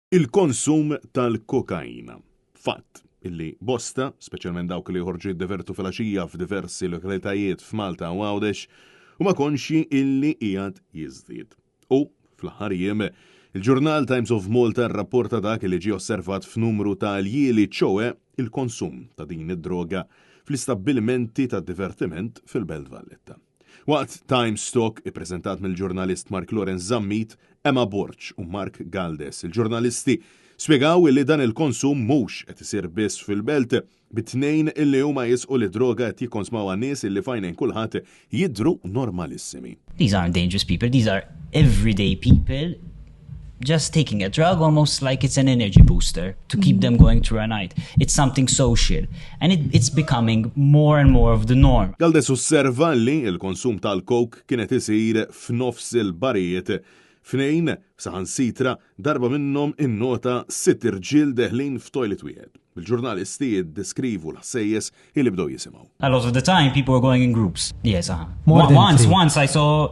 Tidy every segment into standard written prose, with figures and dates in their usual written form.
Il-konsum tal-kokaina. Fatt illi bosta, speċjalment dawk li joħorġu jiddevertu fil-għaxija f'diversi lokalitajiet f'Malta u Għawdex, huma konxi illi qiegħed jiżdied. U fl-aħħar jiem, il-ġurnal Times of Malta rrapporta dak li ġie osservat f'numru ta' aljili ċoe il-konsum ta' din id-droga fl-istabbilimenti ta' divertiment fil-Belt Valletta. Waqt Times Talk ippreżentat mill-ġurnalist Mark Lorenz Zammit, Emma Borċ u Mark Galdes, il-ġurnalisti spjegaw li dan il-konsum mhux qed isir biss fil-belt bit-tnejn illi huma jisqu li droga qed jikkonsmaw għan-nies illi fajnejn kulħadd jidhru normalissimi. These aren't dangerous people, these are everyday people just taking a drug almost like it's an energy booster to keep them going through a night. It's something social and it's becoming more and more of the norm. Galdes osserva li il-konsum tal-coke kienet isir f'nofs il-barijiet f'nejn saħansitra darba minnhom innota 6 irġiel deħlin f'toilet wieħed. Il-ġurnalisti jiddeskrivu l-ħsejjes li bdew jisimgħu. A lot of the time people were going in groups. Yes, Once I saw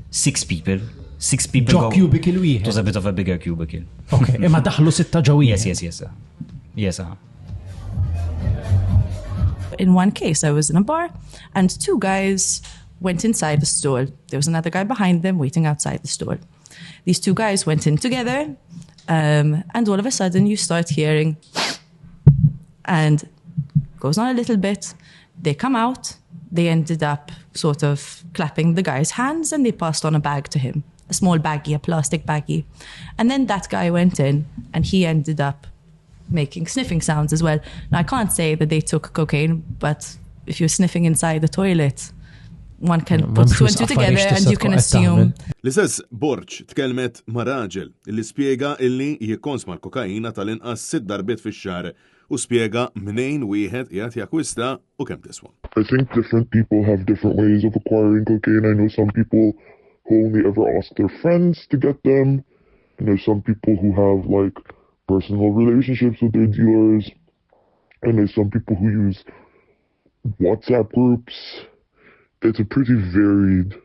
6 people. 6 people Ġo cubicle wieħed. It was a bit of a bigger cubicle. Okay, imma daħlu 6 ġo wieħed. Yes. In one case, I was in a bar and 2 guys went inside the stall. There was another guy behind them waiting outside the stall. These 2 guys went in together and all of a sudden you start hearing and goes on a little bit. They come out, they ended up sort of clapping the guy's hands and they passed on a bag to him. A small baggie, a plastic baggie. And then that guy went in and he ended up making sniffing sounds as well. Now, I can't say that they took cocaine, but if you're sniffing inside the toilet, one can put 2 and 2 together and you can assume. L-istess Borċ tkellmet ma' raġel illi spjega illi jikkonsma l-kokaina tal-inqas 6 darbiet fix-xahar u spjega mnejn wieħed qiegħed jakkwista u kemm tiswa. I think different people have different ways of acquiring cocaine. I know some people who only ever ask their friends to get them. And there's some people who have like personal relationships with their dealers. And there's some people who use WhatsApp groups. It's a pretty varied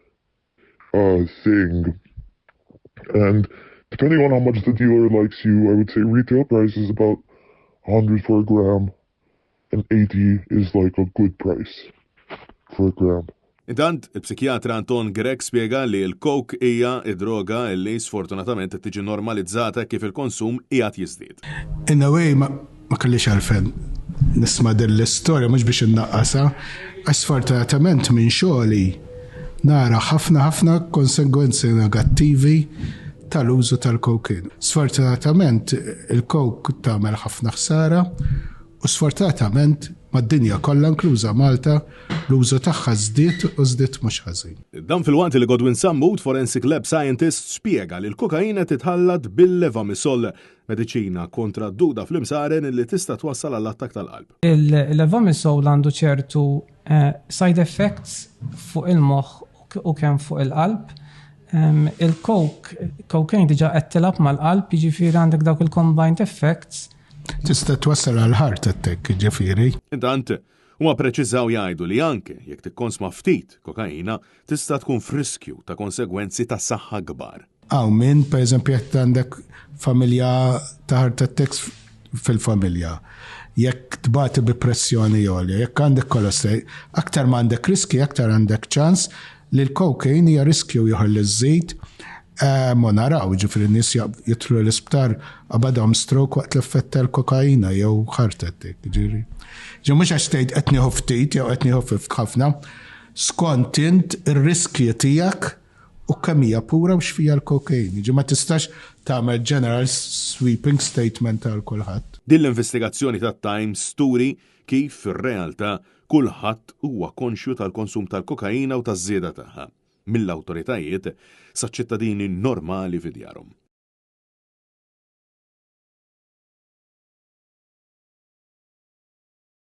thing. And depending on how much the dealer likes you, I would say retail price is about 100 for a gram. And 80 is like a good price for a gram. Intant, il-psikjatra Anton Grek spjega li l-coke hija id-droga li sfortunatament tiġi normalizzata kif il-konsum qiegħed jiżdied. In a way ma kellix għalfejn nisma' din l-istorja mhux biex innaqqasha, għax sfortunatament minn xogħli nara ħafna konsegwenzi negattivi tal-użu tal-cocaine. Sfortunatament il-coke tagħmel ħafna ħsara u sfortunatament mad-dinja kollha inkluża Malta l-użu tagħha żdied u żdied mhux ħażin. Dan fil-waqt li Godwin Sammut, forensic lab scientist, spjega li l-kokaina titħallad bil-levamisol, mediċina kontra d-duda fl-imsaren li tista' twassal għall-attak tal-qalb. Il-levamisol għandu ċertu side effects fuq il-moħħ u kemm fuq il-qalb. Il-cocaine diġà qed tilab mal-qalb, jiġifieri għandek dawk il-combined effects. Tista' twassal għal heart attack, ġifieri. Intant, huma preċiżaw jgħidu li anke jekk tikkonsma ftit kokaina tista' tkun friskju ta' konsegwenzi ta' saħħa kbar. Min pereżempju jekk għandek familja ta' heart attacks fil-familja. Jekk tbati bi pressjoni għolja, jekk għandek kolesterol, aktar ma għandek riski, aktar għandek ċans li l-cocaine hija riskju jieħol iż-żejt. Ma naraw, ġifri n-nis jitlu l-isptar għabadhom stroke waqt l-effett tal-kokaina jew heart attack, ġiri. Mhux għax tgħid qed nieħu ftit jew qed nieħu ħafna, skont int ir-riskji tiegħek u kemm hija pura u x'fiha l-kokain. Ma tistax tagħmel general sweeping statement għal kulħadd. Din l-investigazzjoni tat-Times turi kif fir-realtà kulħadd huwa konxju tal-konsum tal-kokaina u taż-żieda tagħha mill-awtoritajiet sa' ċittadini normali fid-djarhom.